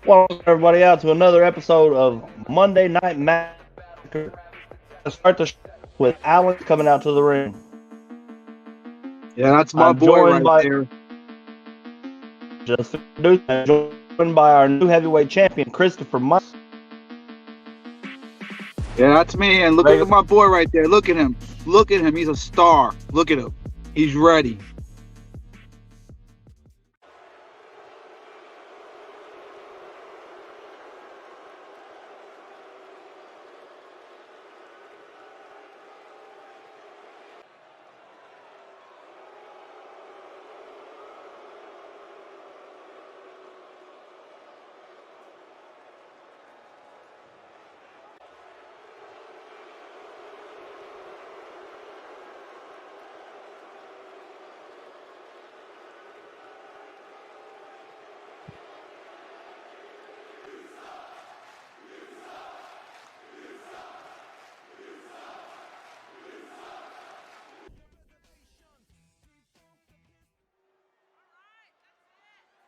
Welcome everybody out to another episode of Monday Night Massacre. Let's start the show with Alan coming out to the ring. Yeah, that's my I'm boy joined right by there. joined by our new heavyweight champion Christopher Miles. Yeah, that's me. And look Ready? at my boy right there. Look at him. Look at him. He's a star. Look at him. He's ready.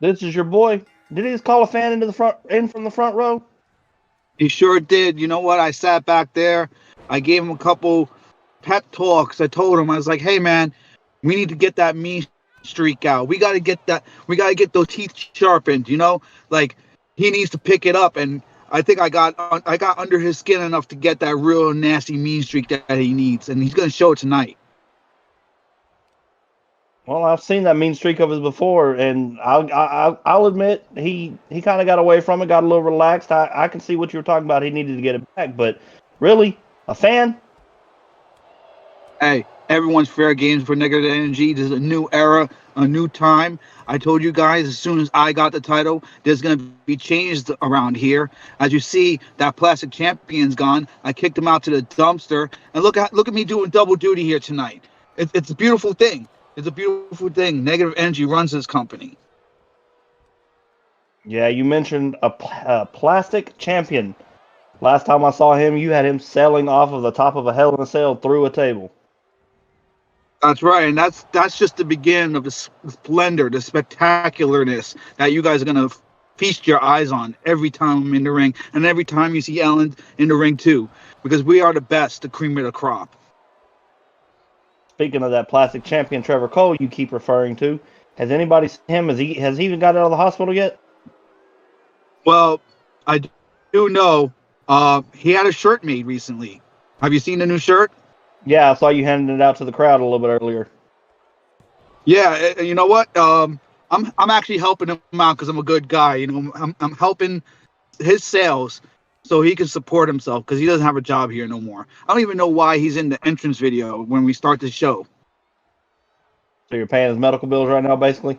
This is your boy. Did he just call a fan in from the front row? He sure did. You know what? I sat back there. I gave him a couple pep talks. I told him, I was like, hey, man, we need to get that mean streak out. We got to get that. We got to get those teeth sharpened, Like, he needs to pick it up. And I think I got under his skin enough to get that real nasty mean streak that he needs. And he's going to show it tonight. Well, I've seen that mean streak of his before, and I'll admit he kind of got away from it, got a little relaxed. I can see what you were talking about. He needed to get it back, but really, a fan? Hey, everyone's fair games for negative energy. There's a new era, a new time. I told you guys as soon as I got the title, there's going to be changes around here. As you see, that plastic champion's gone. I kicked him out to the dumpster, and look at me doing double duty here tonight. It's a beautiful thing. It's a beautiful thing. Negative energy runs this company. Yeah, you mentioned a plastic champion. Last time I saw him, you had him sailing off of the top of a Hell in a Cell through a table. That's right, and that's just the beginning of the splendor, the spectacularness that you guys are gonna feast your eyes on every time I'm in the ring, and every time you see Ellen in the ring too, because we are the best, the cream of the crop. Speaking of that plastic champion, Trevor Cole, you keep referring to, has anybody seen him? Has he even got out of the hospital yet? Well, I do know he had a shirt made recently. Have you seen the new shirt? Yeah, I saw you handing it out to the crowd a little bit earlier. Yeah, you know what? I'm actually helping him out because I'm a good guy. I'm helping his sales so he can support himself because he doesn't have a job here no more. I don't even know why he's in the entrance video when we start the show. So you're paying his medical bills right now, basically?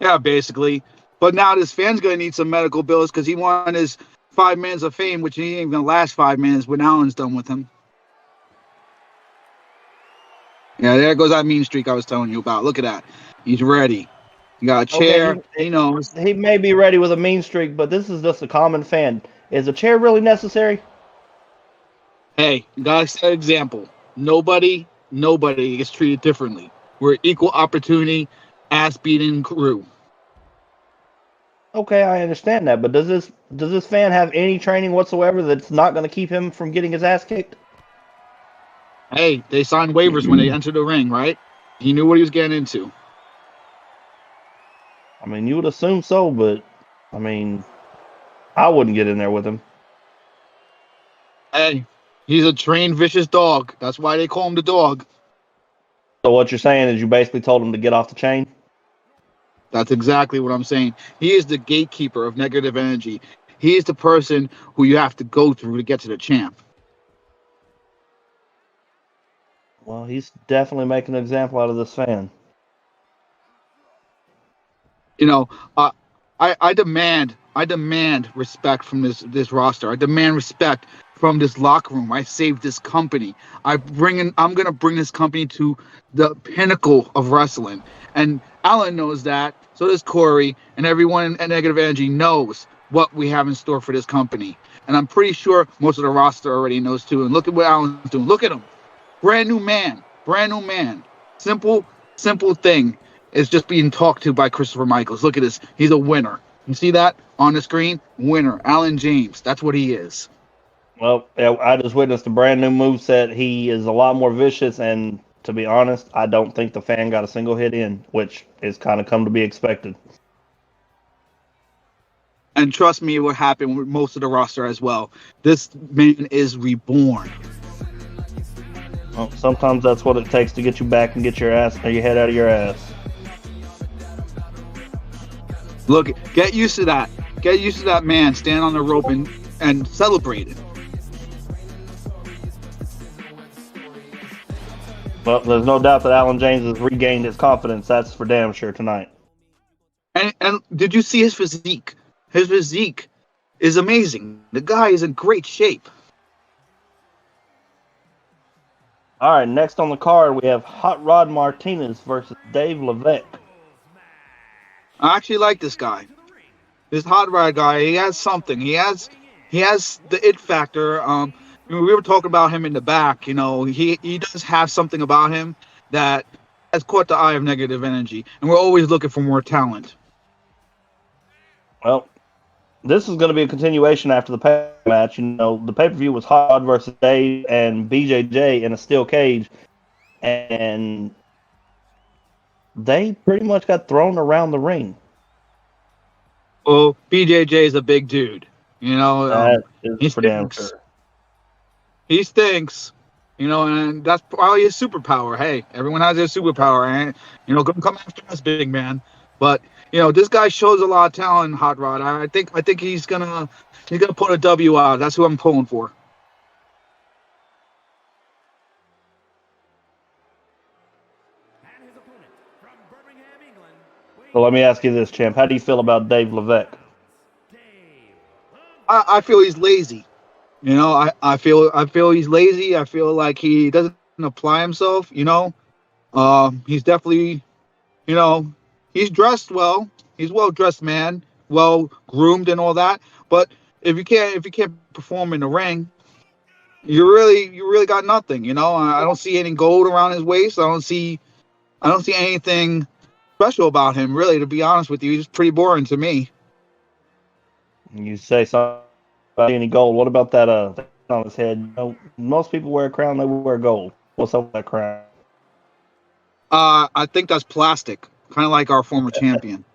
Yeah, basically. But now this fan's gonna need some medical bills because he won his 5 minutes of fame, which he ain't gonna last 5 minutes when Alan's done with him. Yeah, there goes that mean streak I was telling you about. Look at that. He's ready. He got a chair. Okay, He knows. he may be ready with a mean streak, but this is just a common fan. Is a chair really necessary? Hey, you gotta set an example. Nobody gets treated differently. We're equal opportunity, ass beating crew. Okay, I understand that, but does this fan have any training whatsoever that's not going to keep him from getting his ass kicked? Hey, they signed waivers when they entered the ring, right? He knew what he was getting into. I mean, you would assume so, but I mean, I wouldn't get in there with him. Hey, he's a trained, vicious dog. That's why they call him the dog. So what you're saying is you basically told him to get off the chain? That's exactly what I'm saying. He is the gatekeeper of negative energy. He is the person who you have to go through to get to the champ. Well, he's definitely making an example out of this fan. You know, I demand respect from this roster. I demand respect from this locker room. I saved this company. I'm gonna bring this company to the pinnacle of wrestling. And Alan knows that. So does Corey, and everyone in Negative Energy knows what we have in store for this company. And I'm pretty sure most of the roster already knows too. And look at what Alan's doing. Look at him. Brand new man. Simple thing is just being talked to by Christopher Michaels. Look at this. He's a winner. You see that on the screen? Winner, Alan James. That's what he is. Well, yeah, I just witnessed a brand new moveset. He is a lot more vicious, and to be honest, I don't think the fan got a single hit in, which is kind of come to be expected. And trust me, it will happen with most of the roster as well. This man is reborn. Well, sometimes that's what it takes to get you back and get your ass or your head out of your ass. Look, get used to that. Get used to that man stand on the rope and celebrate it. Well, there's no doubt that Alan James has regained his confidence. That's for damn sure tonight. And did you see his physique? His physique is amazing. The guy is in great shape. All right, next on the card we have Hot Rod Martinez versus Dave Levesque. I actually like this guy. This Hot Rod guy, he has something. He has the it factor. We were talking about him in the back. You know, he does have something about him that has caught the eye of negative energy, and we're always looking for more talent. Well, this is going to be a continuation after the match. You know, the pay-per-view was Hot Rod versus Dave and BJJ in a steel cage, and they pretty much got thrown around the ring. Well, BJJ is a big dude. You know, That is for damn sure. He stinks. You know, and that's probably his superpower. Hey, everyone has their superpower, and you know, come after us, big man. But you know, this guy shows a lot of talent, Hot Rod. I think he's gonna put a W out. That's who I'm pulling for. So let me ask you this, champ. How do you feel about Dave Levesque? I feel he's lazy. You know, I feel he's lazy. I feel like he doesn't apply himself. You know, he's definitely, you know, he's dressed well. He's well dressed man, well groomed and all that. But if you can't perform in the ring, you really got nothing. You know, I don't see any gold around his waist. I don't see anything special about him. Really, to be honest with you, he's pretty boring to me. You say something about any gold. What about that thing on his head? You know, most people wear a crown, they wear gold. What's up with that crown? I think that's plastic, kind of like our former champion.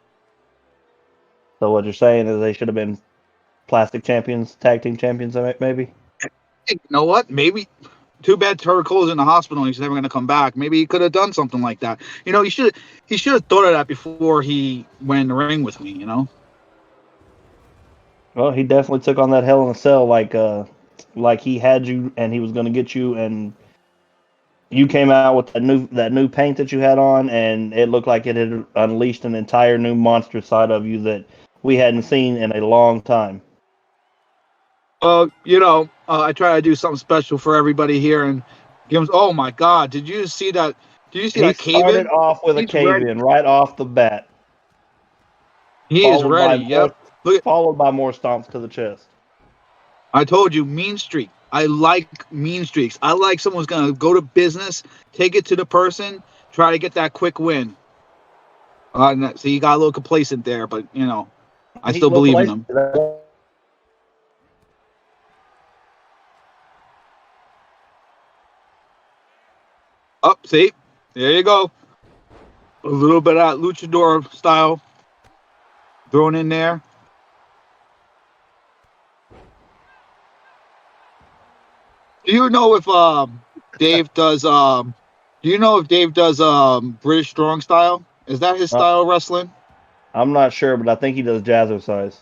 So what you're saying is they should have been plastic champions, tag team champions, maybe? You know what? Maybe. Too bad Terry Cole's in the hospital and he's never going to come back. Maybe he could have done something like that. You know, he should have thought of that before he went in the ring with me, you know? Well, he definitely took on that Hell in a Cell like he had you and he was going to get you, and you came out with that new paint that you had on, and it looked like it had unleashed an entire new monster side of you that we hadn't seen in a long time. You know, I try to do something special for everybody here and give them. Oh my God! Did you see that? Did you see that cave in? He started off with a cave in right off the bat. He is ready. Yep. Followed by more stomps to the chest. I told you, mean streak. I like mean streaks. I like someone who's gonna go to business, take it to the person, try to get that quick win. So you got a little complacent there, but you know, I still believe in him. Up, see, there you go. A little bit of that luchador style thrown in there. Do you know if Dave does? Do you know if Dave does British strong style? Is that his style of wrestling? I'm not sure, but I think he does jazzercise.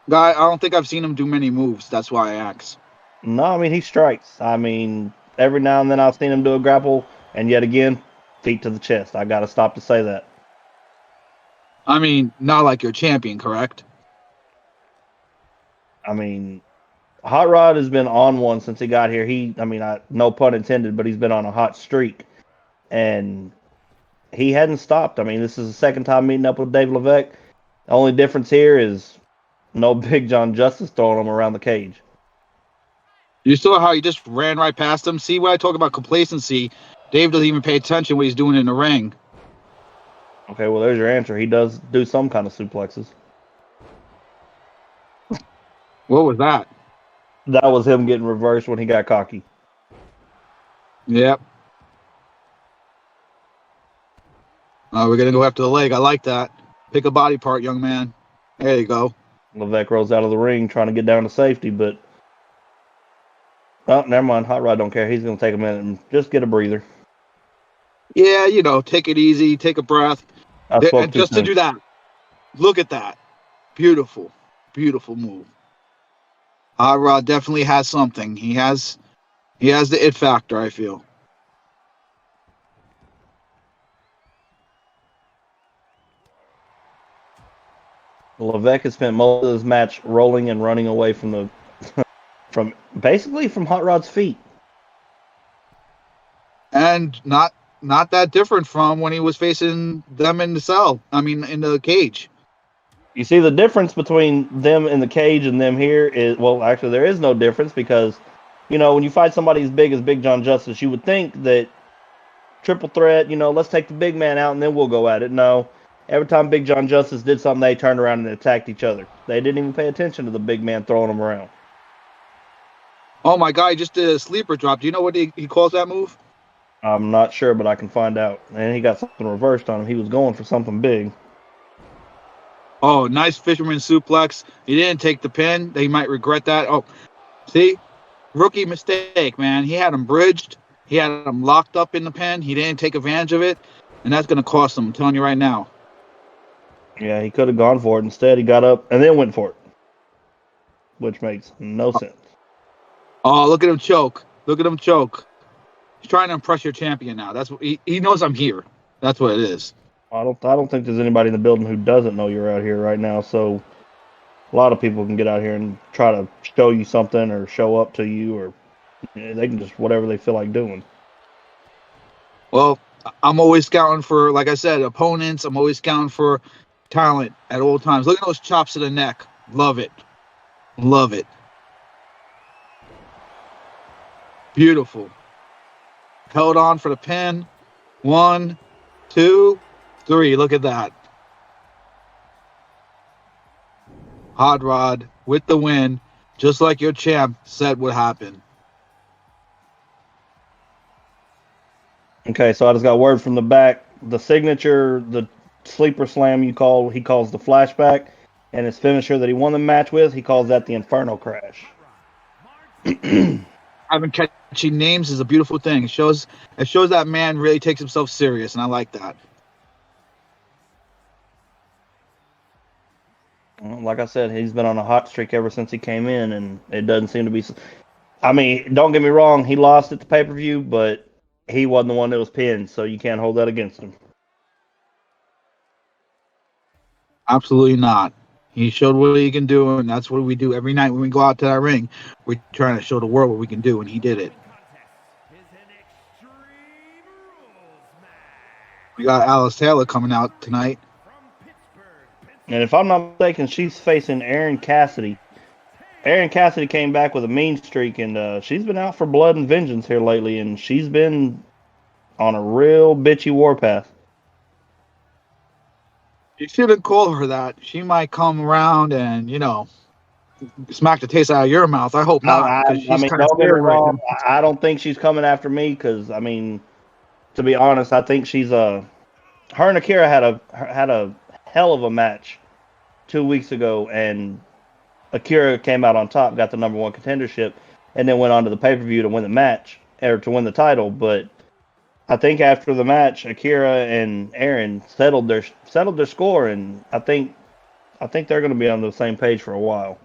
Guy, I don't think I've seen him do many moves. That's why I asked. No, I mean he strikes. I mean every now and then I've seen him do a grapple, and yet again, feet to the chest. I got to stop to say that. I mean, not like your champion, correct? I mean, Hot Rod has been on one since he got here. No pun intended, but he's been on a hot streak, and he hadn't stopped. I mean, this is the second time meeting up with Dave Levesque. The only difference here is no Big John Justice throwing him around the cage. You saw how he just ran right past him? See, when I talk about complacency, Dave doesn't even pay attention what he's doing in the ring. Okay, well, there's your answer. He does do some kind of suplexes. What was that? That was him getting reversed when he got cocky. Yep. We're gonna go after the leg. I like that. Pick a body part, young man. There you go. Levesque rolls out of the ring trying to get down to safety, but oh, never mind. Hot Rod don't care. He's going to take a minute and just get a breather. Yeah, take it easy, take a breath. I spoke And too just to soon. do that, look at that. Beautiful, beautiful move. Hot Rod definitely has something. He has the it factor, I feel. Levesque has spent most of this match rolling and running away from the from Hot Rod's feet. And not that different from when he was facing them in the cell. I mean, in the cage. You see, the difference between them in the cage and them here is, well, actually, there is no difference because, when you fight somebody as big as Big John Justice, you would think that triple threat, let's take the big man out and then we'll go at it. No. Every time Big John Justice did something, they turned around and attacked each other. They didn't even pay attention to the big man throwing them around. Oh my God, he just did a sleeper drop. Do you know what he calls that move? I'm not sure, but I can find out. And he got something reversed on him. He was going for something big. Oh, nice fisherman suplex. He didn't take the pin. They might regret that. Oh, see? Rookie mistake, man. He had him bridged. He had him locked up in the pin. He didn't take advantage of it. And that's going to cost him. I'm telling you right now. Yeah, he could have gone for it. Instead, he got up and then went for it. Which makes no sense. Oh, look at him choke. Look at him choke. He's trying to impress your champion now. That's what he knows I'm here. That's what it is. I don't think there's anybody in the building who doesn't know you're out here right now. So a lot of people can get out here and try to show you something or show up to you, or they can just whatever they feel like doing. Well, I'm always scouting for, like I said, opponents. I'm always scouting for talent at all times. Look at those chops to the neck. Love it. Love it. Beautiful. Held on for the pin. 1, 2, 3. Look at that. Hot Rod with the win, just like your champ said would happen. Okay, so I just got word from the back. The signature, the sleeper slam he calls the flashback, and his finisher that he won the match with, he calls that the Inferno Crash. Having catchy names is a beautiful thing. It shows that man really takes himself serious, and I like that. Like I said, he's been on a hot streak ever since he came in, and it doesn't seem to be. I mean, don't get me wrong, he lost at the pay-per-view, but he wasn't the one that was pinned, so you can't hold that against him. Absolutely not. He showed what he can do, and that's what we do every night when we go out to that ring. We're trying to show the world what we can do, and he did it. We got Alice Taylor coming out tonight. And if I'm not mistaken, she's facing Aaron Cassidy. Aaron Cassidy came back with a mean streak, and she's been out for blood and vengeance here lately, and she's been on a real bitchy warpath. You shouldn't call her that. She might come around and, smack the taste out of your mouth. I hope not, because she's kind of don't get me scary right wrong. now. I don't think she's coming after me because, I mean, to be honest, I think she's her and Akira had a hell of a match 2 weeks ago, and Akira came out on top, got the number one contendership, and then went on to the pay-per-view to win the match or to win the title. But I think after the match, Akira and Aaron settled their score, and I think they're going to be on the same page for a while.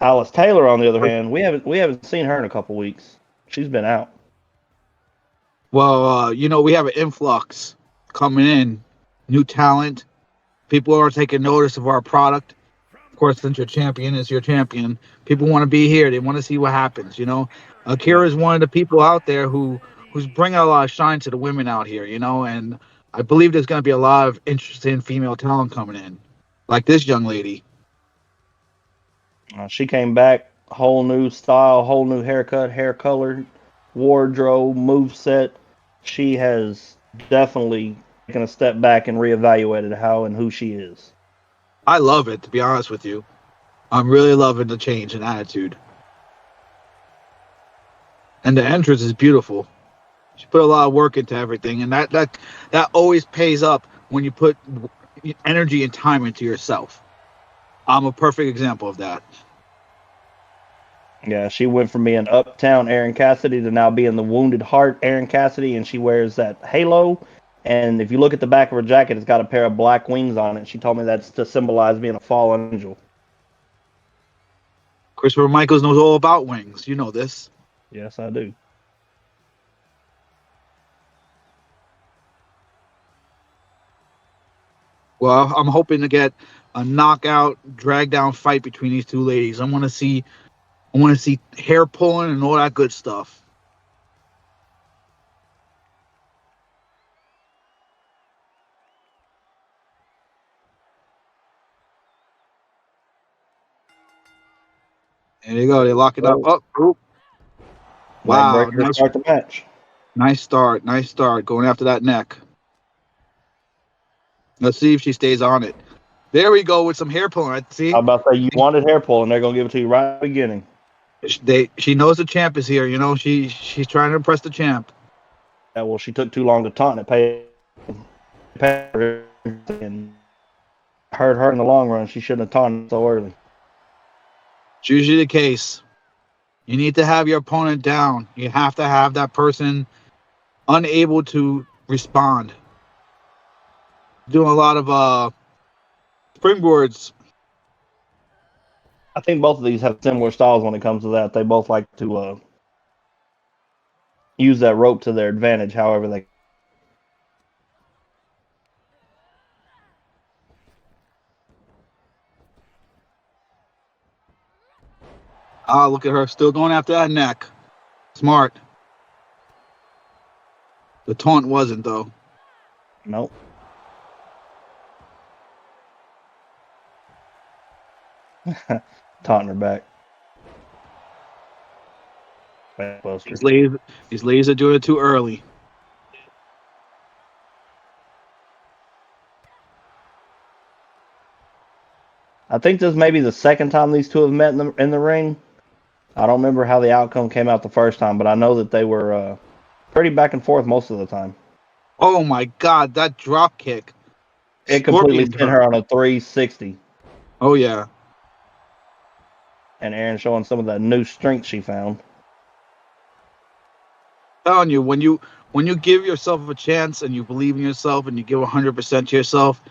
Alice Taylor, on the other hand, we haven't seen her in a couple weeks. She's been out. Well, we have an influx coming in, new talent. People are taking notice of our product. Of course, since your champion is your champion, people want to be here. They want to see what happens. Akira is one of the people out there who's bringing a lot of shine to the women out here. And I believe there's going to be a lot of interesting female talent coming in, like this young lady. She came back, whole new style, whole new haircut, hair color, wardrobe, moveset. She has definitely taken a step back and reevaluated how and who she is. I love it, to be honest with you. I'm really loving the change in attitude. And the entrance is beautiful. She put a lot of work into everything, and that always pays up when you put energy and time into yourself. I'm a perfect example of that. Yeah, she went from being uptown Aaron Cassidy to now being the wounded heart Aaron Cassidy, and she wears that halo. And if you look at the back of her jacket, it's got a pair of black wings on it. She told me that's to symbolize being a fallen angel. Christopher Michaels knows all about wings. You know this. Yes, I do. Well, I'm hoping to get a knockout, drag down fight between these two ladies. I want to see hair pulling and all that good stuff. There you go. They're locking up. Oh. Wow. Neckbreaker to start the match. Nice start. Nice start. Going after that neck. Let's see if she stays on it. There we go with some hair pulling. See? I'm about to say you wanted hair pull, and they're gonna give it to you right at the beginning. She knows the champ is here. You know she's trying to impress the champ. Yeah, well, she took too long to taunt. It paid her and hurt her in the long run. She shouldn't have taunted so early. It's usually the case. You need to have your opponent down. You have to have that person unable to respond. Doing a lot of springboards. I think both of these have similar styles when it comes to that. They both like to use that rope to their advantage, however they. Ah, look at her still going after that neck. Smart. The taunt wasn't, though. Nope. Taunting her back. These ladies are doing it too early. I think this may be the second time these two have met in the ring. I don't remember how the outcome came out the first time, but I know that they were pretty back and forth most of the time. Oh my God, that drop kick! It completely sent her on a 360. Oh yeah. And Aaron showing some of that new strength she found. I'm telling you, when you give yourself a chance and you believe in yourself and you give 100% to yourself,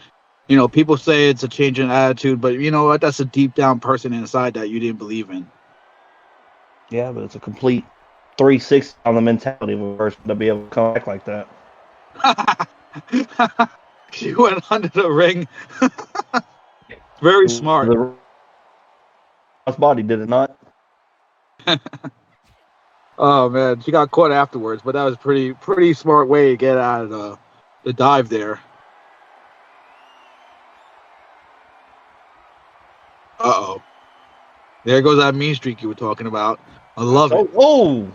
you know, people say it's a change in attitude, but you know what? That's a deep down person inside that you didn't believe in. Yeah, but it's a complete 360 on the mentality of a person to be able to come back like that. She went under the ring. Very smart. The body, did it not? Oh man, she got caught afterwards, but that was pretty smart way to get out of the dive there. Uh-oh. There goes that mean streak you were talking about. I love it. Oh!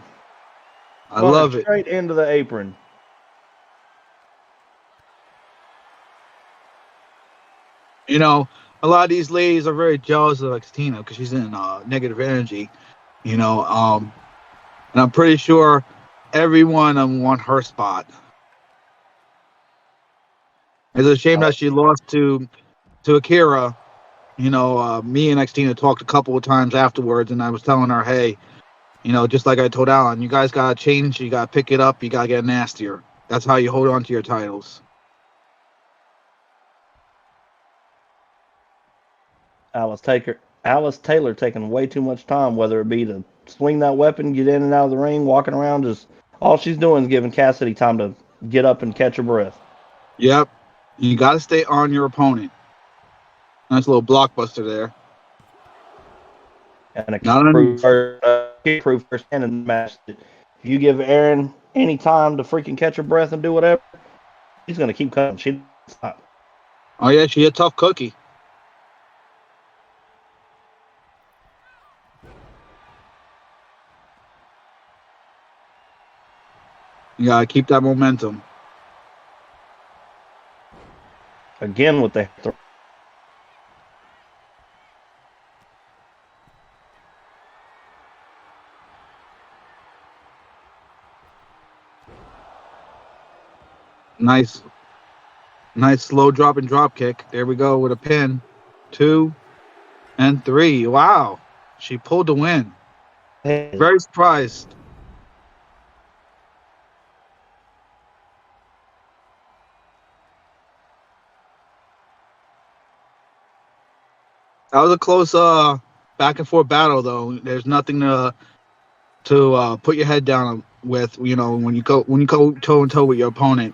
I love it. Straight into the apron. You know, a lot of these ladies are very jealous of Xtina because she's in negative energy. You know, and I'm pretty sure everyone want her spot. It's a shame that she lost to Akira. You know, me and Xtina talked a couple of times afterwards, and I was telling her, hey, you know, just like I told Alan, you guys got to change. You got to pick it up. You got to get nastier. That's how you hold on to your titles. Alice Taylor taking way too much time, whether it be to swing that weapon, get in and out of the ring, walking around, just all she's doing is giving Cassidy time to get up and catch her breath. Yep. You got to stay on your opponent. Nice little blockbuster there. And a key proof first hand in the match that if you give Aaron any time to freaking catch her breath and do whatever, she's going to keep coming. She doesn't stop. Oh, yeah, she's a tough cookie. You got to keep that momentum. again with the Nice slow drop and drop kick. There we go with a pin. 2 and 3. Wow. She pulled the win. Very surprised. That was a close back and forth battle, though. There's nothing to put your head down with, when you go toe and toe with your opponent.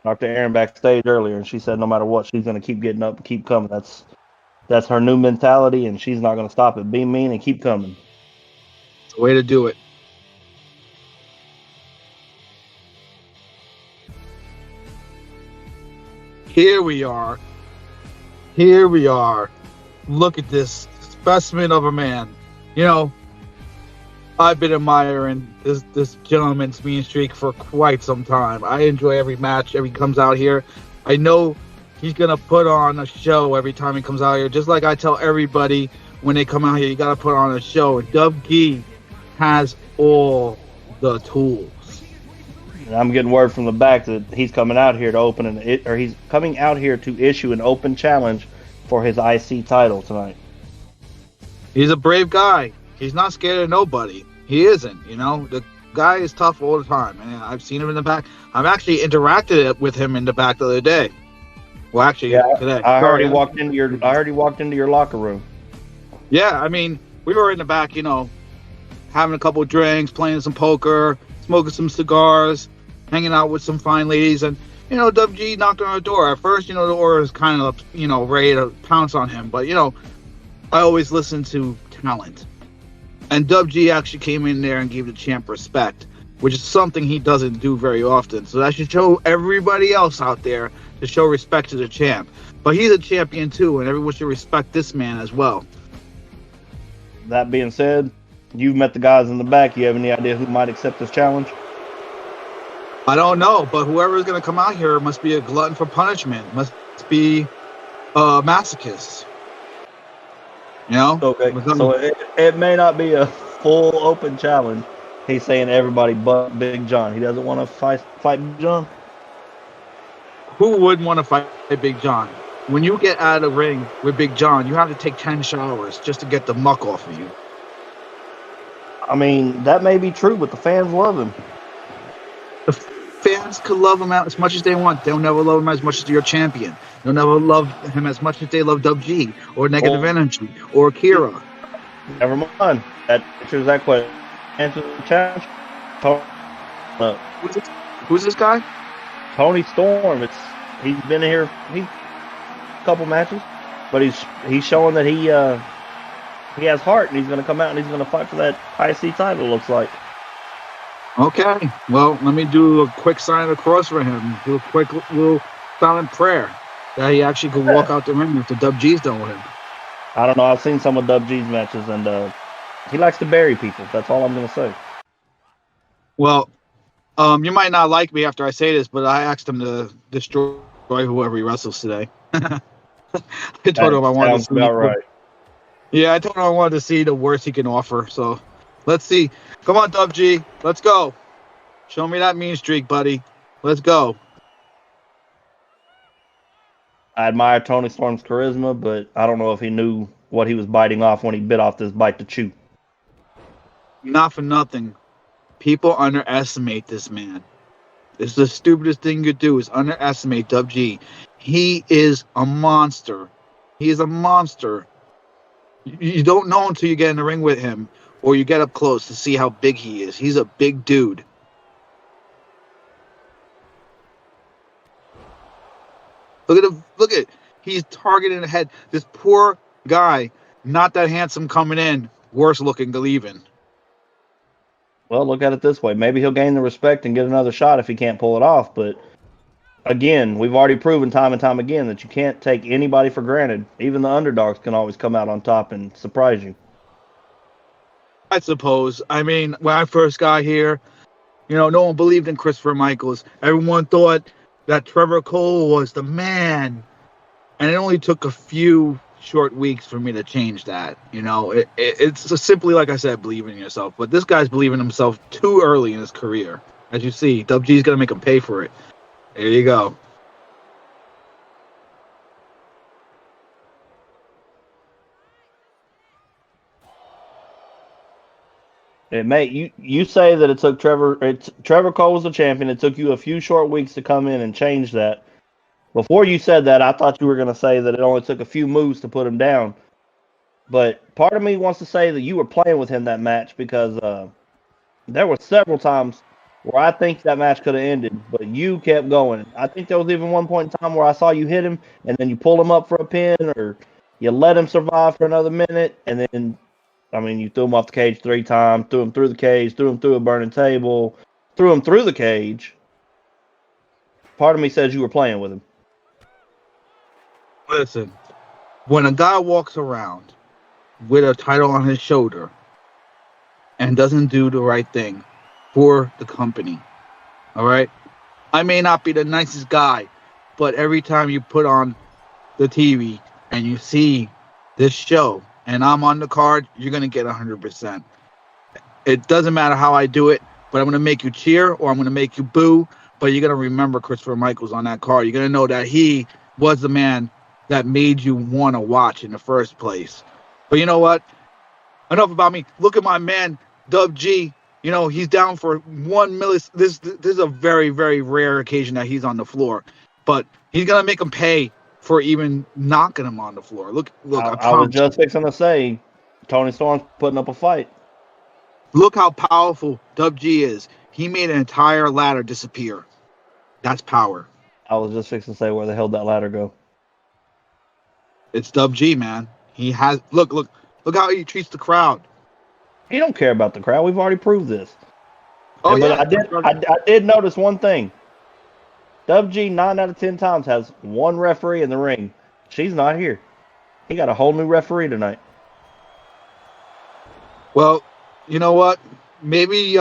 Talked to Aaron backstage earlier, and she said no matter what, she's going to keep getting up and keep coming. That's her new mentality, and she's not going to stop it. Be mean and keep coming. It's the way to do it. Here we are. Look at this specimen of a man. I've been admiring this gentleman's mean streak for quite some time. I enjoy every match every he comes out here. I know he's gonna put on a show every time he comes out here. Just like I tell everybody when they come out here, you gotta put on a show. And Dub Gee has all the tools. And I'm getting word from the back that he's coming out here to he's coming out here to issue an open challenge for his IC title tonight. He's a brave guy. He's not scared of nobody. He isn't, The guy is tough all the time. And I've seen him in the back. I've actually interacted with him in the back the other day. Well, actually, today. I heard he walked into your locker room. Yeah, I mean, we were in the back, having a couple of drinks, playing some poker, smoking some cigars, hanging out with some fine ladies, and Dub Gee knocked on the door. At first, the door was kind of, ready to pounce on him, but I always listen to talent. And Dub Gee actually came in there and gave the champ respect, which is something he doesn't do very often. So that should show everybody else out there to show respect to the champ. But he's a champion too, and everyone should respect this man as well. That being said, you've met the guys in the back. You have any idea who might accept this challenge? I don't know, but whoever is going to come out here must be a glutton for punishment. Must be a masochist. Okay, so it may not be a full open challenge. He's saying everybody but Big John. He doesn't want to fight Big John. Who wouldn't want to fight Big John? When you get out of the ring with Big John, you have to take 10 showers just to get the muck off of you. I mean, that may be true, but the fans love him. The fans could love him out as much as they want. They'll never love him as much as your champion. They'll never love him as much as they love Dub Gee or Negative Energy or Akira. Never mind. That answers that question. Answer the challenge. Who's this guy? Tony Storm. He's been here a couple matches, but he's showing that he has heart, and he's going to come out and he's going to fight for that IC title. Looks like. Okay, well, let me do a quick sign of the cross for him. Do a quick little silent prayer that he actually could walk out the ring if the Dub Gee's done with him. I don't know. I've seen some of Dub Gee's matches, and he likes to bury people. That's all I'm going to say. Well, you might not like me after I say this, but I asked him to destroy whoever he wrestles today. I told him I wanted to see. About right. Yeah, I told him I wanted to see the worst he can offer. So let's see. Come on, Dub Gee. Let's go. Show me that mean streak, buddy. Let's go. I admire Tony Storm's charisma, but I don't know if he knew what he was biting off when he bit off this bite to chew. Not for nothing. People underestimate this man. It's the stupidest thing you could do is underestimate Dub Gee. He is a monster. He is a monster. You don't know until you get in the ring with him or you get up close to see how big he is. He's a big dude. Look at him. Look at it. He's targeting the head. This poor guy, not that handsome coming in, worse looking leaving. Well, look at it this way. Maybe he'll gain the respect and get another shot if he can't pull it off. But again, we've already proven time and time again that you can't take anybody for granted. Even the underdogs can always come out on top and surprise you. I suppose. I mean, when I first got here, no one believed in Christopher Michaels. Everyone thought that Trevor Cole was the man. And it only took a few short weeks for me to change that. It's simply, like I said, believe in yourself. But this guy's believing himself too early in his career. As you see, WG's going to make him pay for it. There you go. Mate, you say that it took Trevor Cole was the champion. It took you a few short weeks to come in and change that. Before you said that, I thought you were going to say that it only took a few moves to put him down. But part of me wants to say that you were playing with him that match because there were several times where I think that match could have ended, but you kept going. I think there was even one point in time where I saw you hit him, and then you pulled him up for a pin, or you let him survive for another minute, and then, you threw him off the cage 3 times, threw him through the cage, threw him through a burning table, threw him through the cage. Part of me says you were playing with him. Listen, when a guy walks around with a title on his shoulder and doesn't do the right thing for the company, all right? I may not be the nicest guy, but every time you put on the TV and you see this show and I'm on the card, you're going to get 100%. It doesn't matter how I do it, but I'm going to make you cheer or I'm going to make you boo, but you're going to remember Christopher Michaels on that card. You're going to know that he was the man that made you want to watch in the first place. But you know what? Enough about me. Look at my man, Dub G. He's down for 1 millis. This is a very, very rare occasion that he's on the floor. But he's going to make him pay for even knocking him on the floor. Look. I was just fixing to say, Tony Storm's putting up a fight. Look how powerful Dub G is. He made an entire ladder disappear. That's power. I was just fixing to say, where the hell did that ladder go? It's Dub G, man. He has look how he treats the crowd. He don't care about the crowd. We've already proved this. Oh, yeah. But I did notice one thing. Dub G 9 out of 10 times has one referee in the ring. She's not here. He got a whole new referee tonight. Well, you know what? Maybe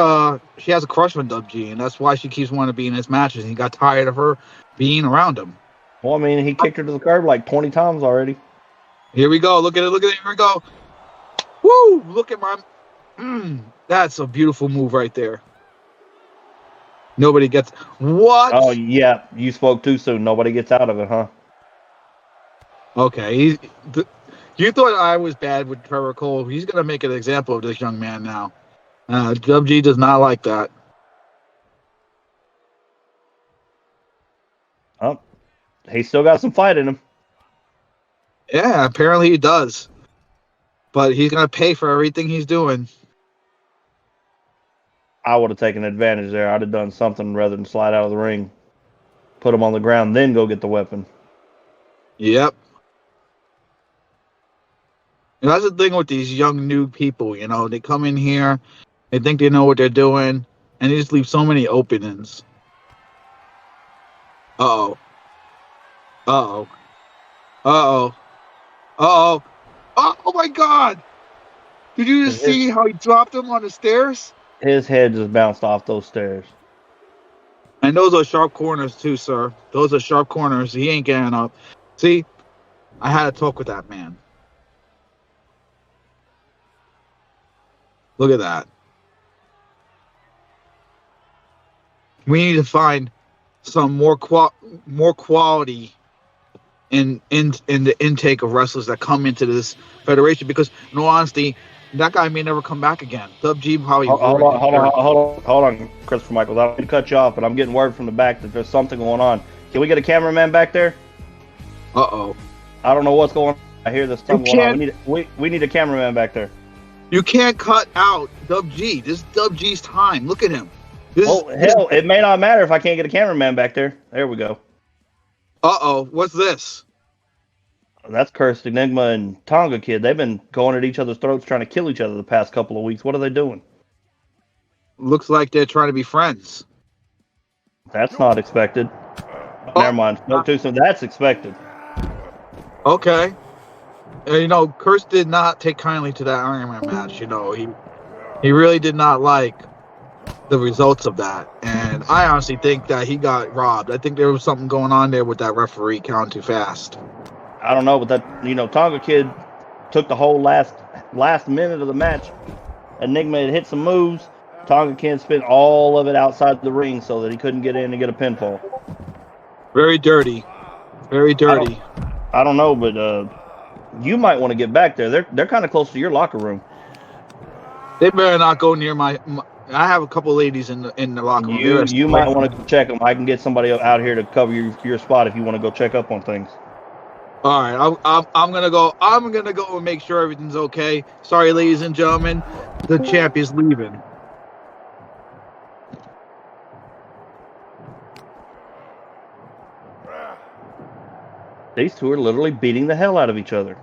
she has a crush on Dub G, and that's why she keeps wanting to be in his matches. And he got tired of her being around him. Well, he kicked her to the curb like 20 times already. Here we go. Look at it. Here we go. Woo! Look at my... that's a beautiful move right there. Nobody gets... What? Oh, yeah. You spoke too soon. Nobody gets out of it, huh? Okay. You thought I was bad with Trevor Cole. He's going to make an example of this young man now. Dub G does not like that. Oh, he's still got some fight in him. Yeah, apparently he does. But he's going to pay for everything he's doing. I would have taken advantage there. I'd have done something rather than slide out of the ring. Put him on the ground, then go get the weapon. Yep. And that's the thing with these young new people, They come in here, they think they know what they're doing, and they just leave so many openings. Uh-oh. Uh-oh. Uh-oh. Uh-oh. Oh, my God! Did you just see how he dropped him on the stairs? His head just bounced off those stairs. And those are sharp corners, too, sir. Those are sharp corners. He ain't getting up. See? I had to talk with that man. Look at that. We need to find some more quality in the intake of wrestlers that come into this federation, because in all honesty, that guy may never come back again. Dub G probably. Hold on, Christopher Michaels. I don't mean to cut you off, but I'm getting word from the back that there's something going on. Can we get a cameraman back there? Uh-oh. I don't know what's going on. I hear this stuff going on. We need a cameraman back there. You can't cut out Dub G. This is Dub G's time. Look at him. It may not matter if I can't get a cameraman back there. There we go. Uh-oh. What's this? That's Cursed Enigma and Tonga Kid. They've been going at each other's throats trying to kill each other the past couple of weeks. What are they doing? Looks like they're trying to be friends. That's not expected. Never mind. No, too soon. That's expected. Okay. Curse did not take kindly to that Iron Man match. He really did not like the results of that. And I honestly think that he got robbed. I think there was something going on there with that referee counting too fast. I don't know, but that Tonga Kid took the whole last minute of the match. Enigma had hit some moves. Tonga Kid spent all of it outside the ring so that he couldn't get in and get a pinfall. Very dirty. Very dirty. I don't know, but you might want to get back there. They're kind of close to your locker room. They better not go near my I have a couple ladies in the locker room. You might want to check them. I can get somebody out here to cover your spot if you want to go check up on things. All right, I'm gonna go. I'm gonna go and make sure everything's okay. Sorry, ladies and gentlemen, the champ is leaving. These two are literally beating the hell out of each other.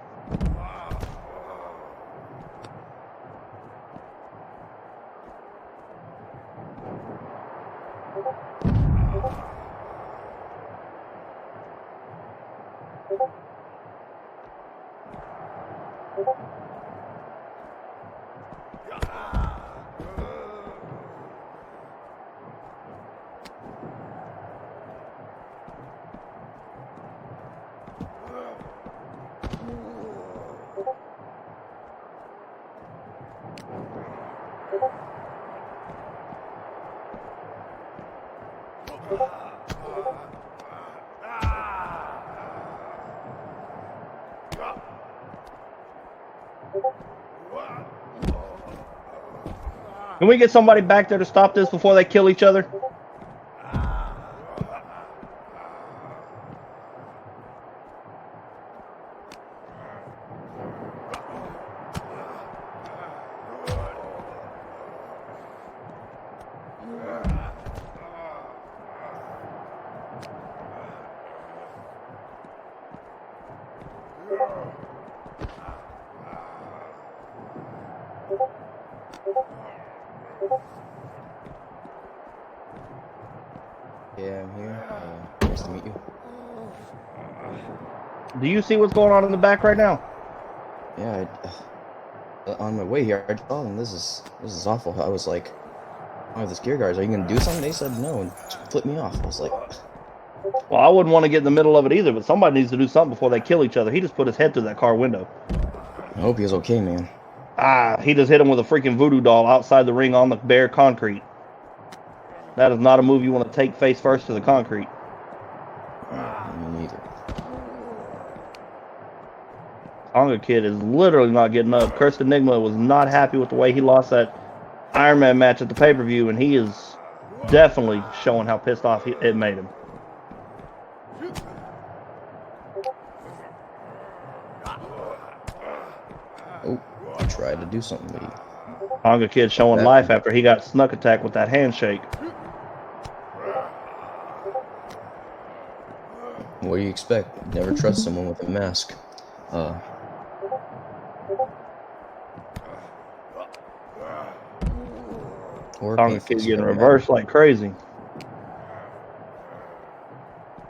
Can we get somebody back there to stop this before they kill each other? Yeah, I'm here. Nice to meet you. Do you see what's going on in the back right now? Yeah, on my way here, I saw them. This is awful. I was like, oh, this gear guards, are you gonna do something? They said no and flipped me off. I was like, Well, I wouldn't want to get in the middle of it either, but somebody needs to do something before they kill each other. He just put his head through that car window. I hope he was okay, man. He just hit him with a freaking voodoo doll outside the ring on the bare concrete. That is not a move you want to take face first to the concrete. Me neither. Tonga Kid is literally not getting up. Cursed Enigma was not happy with the way he lost that Iron Man match at the pay-per-view, and he is definitely showing how pissed off it made him. Oh, I tried to do something, but he... Tonga Kid showing life after he got snuck attack with that handshake. What do you expect? Never trust someone with a mask. Or Tonga Kid getting reversed like crazy.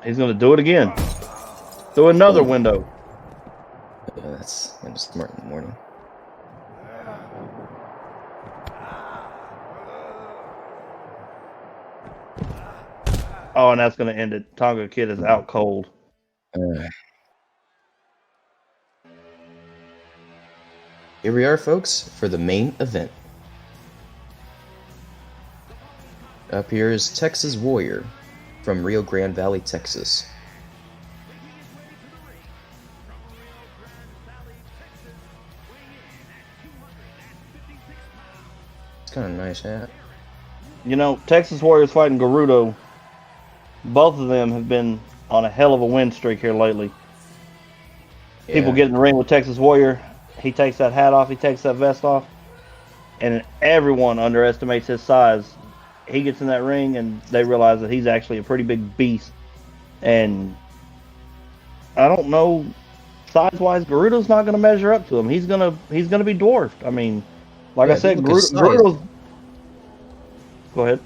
He's going to do it again. Through another window. Yeah, that's kind of smart in the morning. Oh, and that's going to end it. Tonga Kid is out cold. Here we are, folks, for the main event. Up here is Texas Warrior from Rio Grande Valley, Texas. It's kind of a nice hat. You know, Texas Warriors fighting Gerudo. Both of them have been on a hell of a win streak here lately. Yeah. People get in the ring with Texas Warrior. He takes that hat off. He takes that vest off. And everyone underestimates his size. He gets in that ring and they realize that he's actually a pretty big beast. And I don't know, size-wise, Gerudo's not going to measure up to him. He's gonna be dwarfed. I mean, like I said, Gerudo's... Go ahead.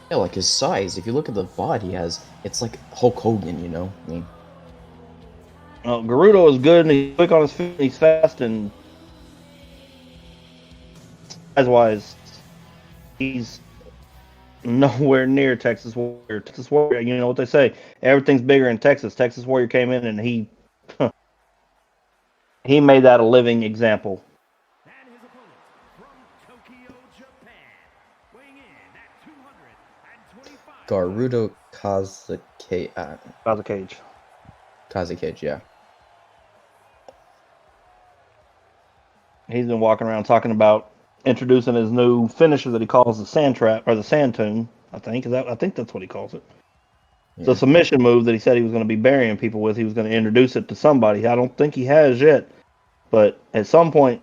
Yeah, like his size. If you look at the VOD he has, it's like Hulk Hogan, you know? I mean, Gerudo is good and he's quick on his feet. He's fast and size-wise, he's nowhere near Texas Warrior. Texas Warrior, you know what they say? Everything's bigger in Texas. Texas Warrior came in and he he made that a living example. And his opponent from Tokyo, Japan, weighing in at 225. Garudo Cage. Kazakage, yeah. He's been walking around talking about introducing his new finisher that he calls the sand trap or the sand tune. I think that's what he calls it. It's a submission move that he said he was going to be burying people with. He was going to introduce it to somebody. I don't think he has yet, but at some point,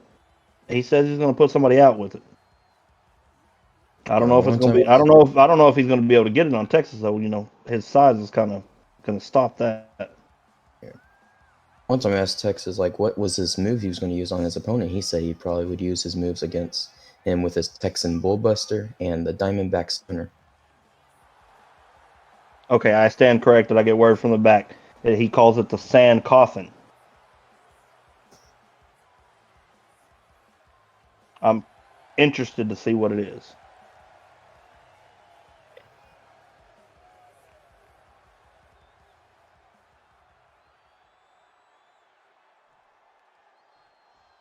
he says he's going to put somebody out with it. I don't know if it's going to be. I don't know if he's going to be able to get it on Texas though. You know, his size is kind of going to stop that. Yeah. One time I asked Texas like what was his move he was going to use on his opponent. He said he probably would use his moves against him with his Texan Bullbuster and the Diamondback Spinner. Okay, I stand corrected. I get word from the back that he calls it the sand coffin. I'm interested to see what it is.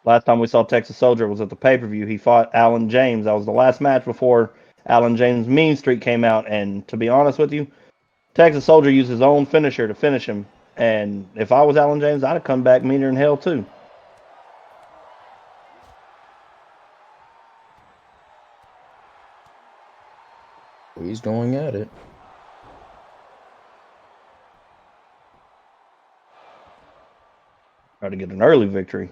Last time we saw Texas Soldier was at the pay-per-view. He fought Alan James. That was the last match before Alan James' mean streak came out. And to be honest with you, Texas Soldier used his own finisher to finish him. And if I was Alan James, I'd have come back meaner than hell too. He's going at it. Try to get an early victory.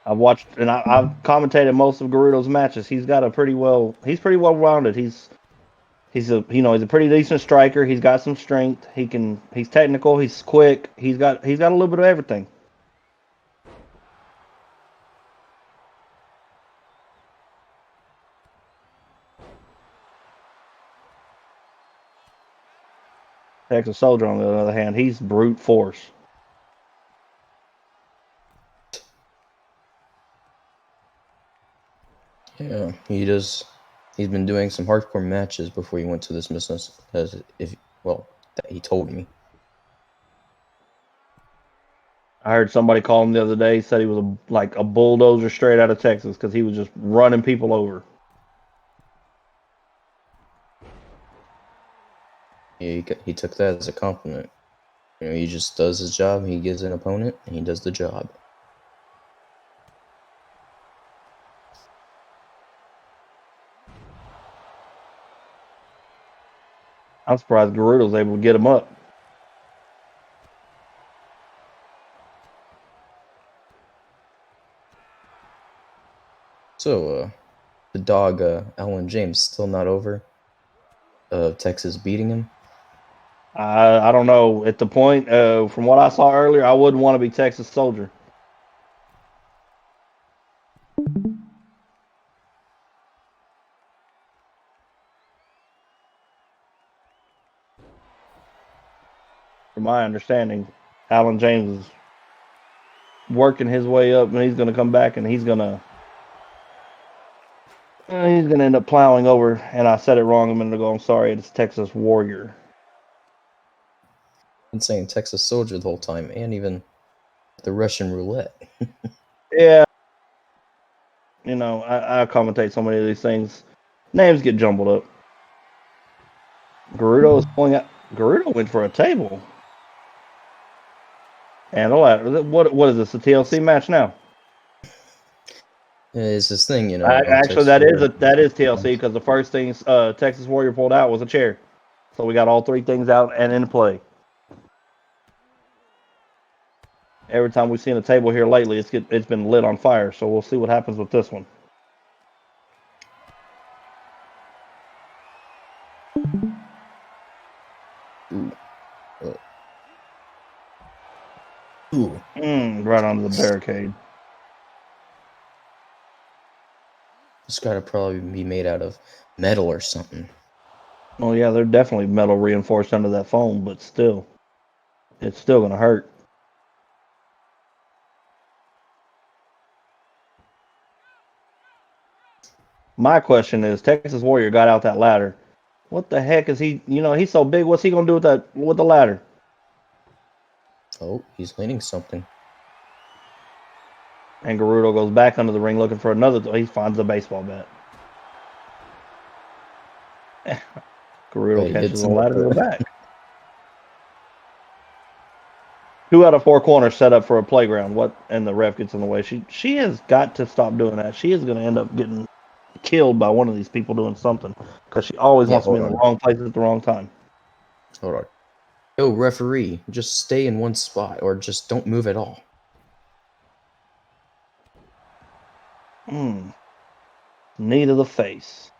I've watched and I've commentated most of Garudo's matches. He's pretty well rounded. He's a pretty decent striker. He's got some strength. He's technical. He's quick. He's got a little bit of everything. Texas Soldier, on the other hand, he's brute force. Yeah, he's been doing some hardcore matches before he went to this business, that he told me. I heard somebody call him the other day. Said he was like a bulldozer straight out of Texas because he was just running people over. He took that as a compliment. You know, he just does his job. He gives an opponent, and he does the job. I'm surprised Garudo's able to get him up. So, the dog, Alan James, still not over Texas beating him? I don't know. At the point, from what I saw earlier, I wouldn't want to be Texas Soldier. From my understanding, Alan James is working his way up, and he's going to come back, and he's going to end up plowing over. And I said it wrong a minute ago. I'm sorry. It's Texas Warrior. I've been saying Texas Soldier the whole time, and even the Russian roulette. Yeah. You know, I commentate so many of these things. Names get jumbled up. Garudo is pulling out. Garudo went for a table. And what is this? A TLC match now? It's this thing, you know. Actually, that is TLC because the first thing Texas Warrior pulled out was a chair. So we got all three things out and in play. Every time we've seen a table here lately, it's been lit on fire. So we'll see what happens with this one. Ooh. Right onto the barricade. It's got to probably be made out of metal or something. Oh yeah, they're definitely metal reinforced under that foam, but still. it's still going to hurt. My question is, Texas Warrior got out that ladder. What the heck is he? You know, he's so big. What's he going to do with the ladder? Oh, he's leaning something. And Gerudo goes back under the ring looking for another. He finds a baseball bat. Gerudo He catches hits the him ladder with to the the- back. 2 out of 4 corners set up for a playground. What? And the ref gets in the way. She has got to stop doing that. She is going to end up getting killed by one of these people doing something because she always Yeah, wants to be in hold the on. wrong place at the wrong time. Hold on. Yo, referee, just stay in one spot or just don't move at all. Knee to the face.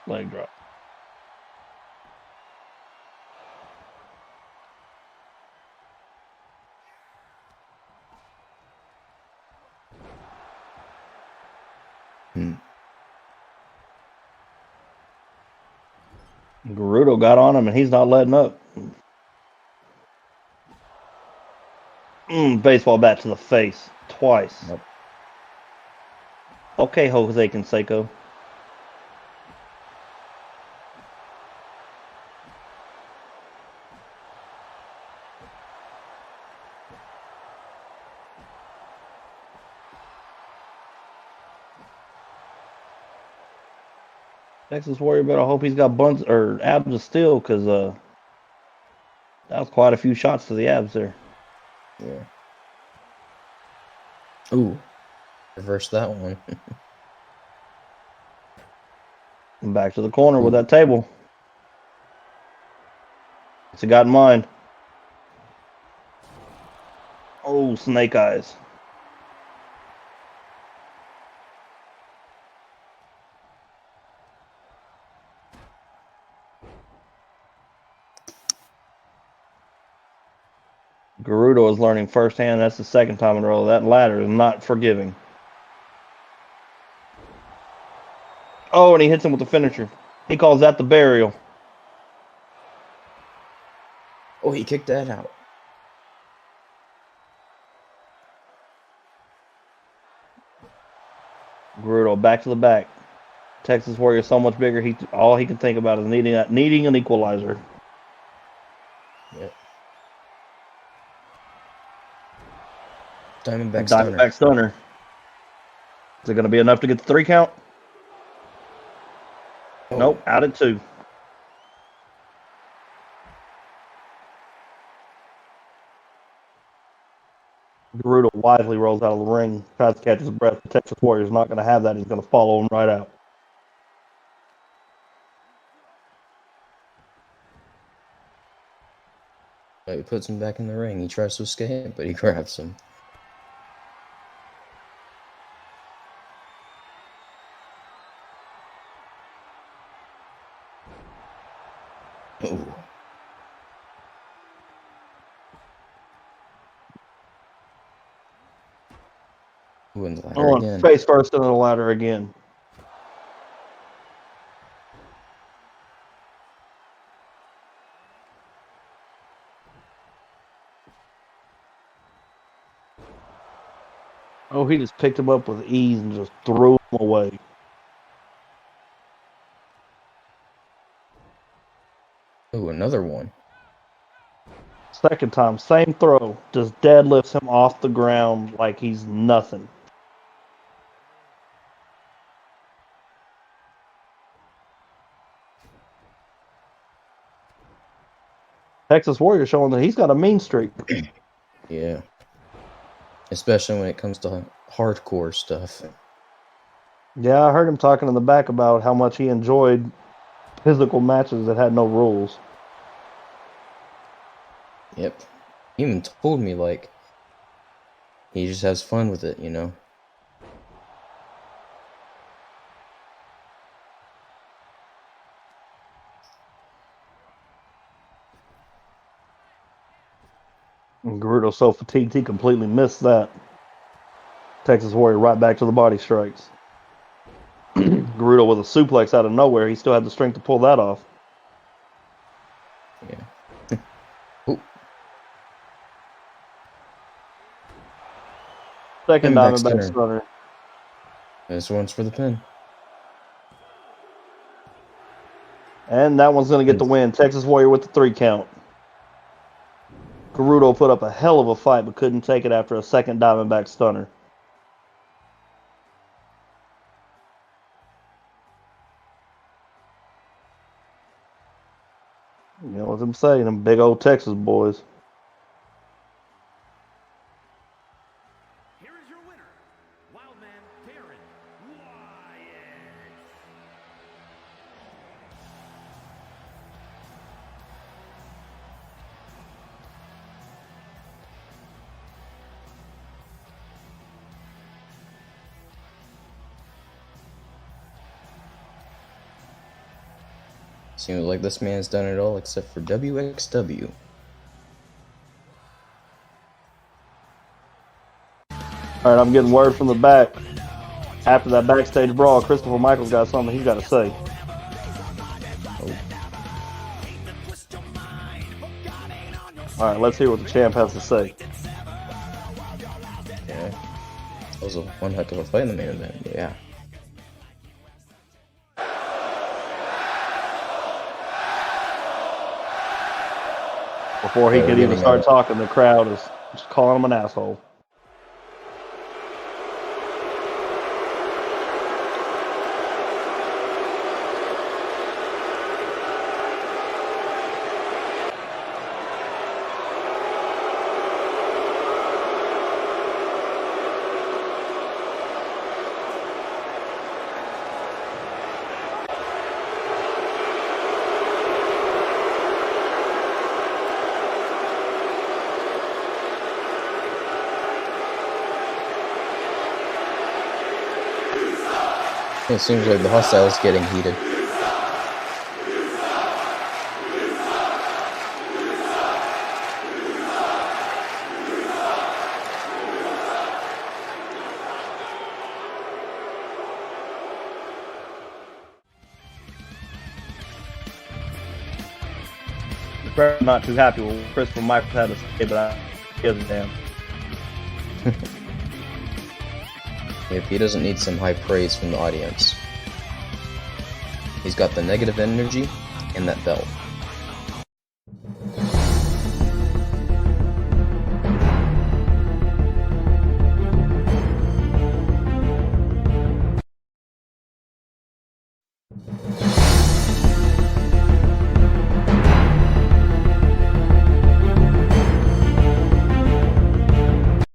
Leg drop. Gerudo got on him and he's not letting up. Baseball bat to the face twice. Yep. Okay, Jose Canseco. Texas Warrior better hope he's got buns or abs of steel because that was quite a few shots to the abs there. Yeah. Ooh. Reverse that one. And back to the corner with that table. What's he got in mind? Oh, snake eyes. Gerudo is learning firsthand. That's the second time in a row. That ladder is not forgiving. Oh, and he hits him with the finisher. He calls that the burial. Oh, he kicked that out. Gerudo back to the back. Texas Warrior so much bigger. All he can think about is needing an equalizer. Yep. Diamondback stunner. Stunner. Is it going to be enough to get the 3 count? Oh. Nope, out at 2. Gerudo wisely rolls out of the ring, tries to catch his breath. The Texas Warrior's not going to have that. He's going to follow him right out. He puts him back in the ring. He tries to escape, but he grabs him. Ooh. Ooh, and the ladder again. Face first into the ladder again. Oh, he just picked him up with ease and just threw him away. Ooh, another one. Second time, same throw. Just deadlifts him off the ground like he's nothing. Texas Warrior showing that he's got a mean streak. Yeah. Especially when it comes to hardcore stuff. Yeah, I heard him talking in the back about how much he enjoyed physical matches that had no rules. Yep. He even told me, like, he just has fun with it, you know? And Gerudo's so fatigued he completely missed that. Texas Warrior right back to the body strikes. Gerudo with a suplex out of nowhere. He still had the strength to pull that off. Second Diamondback Diamondback stunner. stunner. This one's for the pin. And that one's going to get the win. Texas Warrior with the 3 count. Garudo put up a hell of a fight, but couldn't take it after a second Diamondback stunner. You know what I'm saying? Them big old Texas boys. Here is your winner, Wildman Darren Wyatt. Seems like this man's done it all except for WXW. All right, I'm getting word from the back. After that backstage brawl, Christopher Michaels got something he's got to say. All right, let's hear what the champ has to say. Yeah. That was one heck of a fight in the main event. Yeah. Before he could even start talking, the crowd is just calling him an asshole. It seems like the hostile is getting heated. The crowd not too happy with what Christopher Michaels had to say, but I give a damn. If he doesn't need some high praise from the audience. He's got the negative energy and that belt.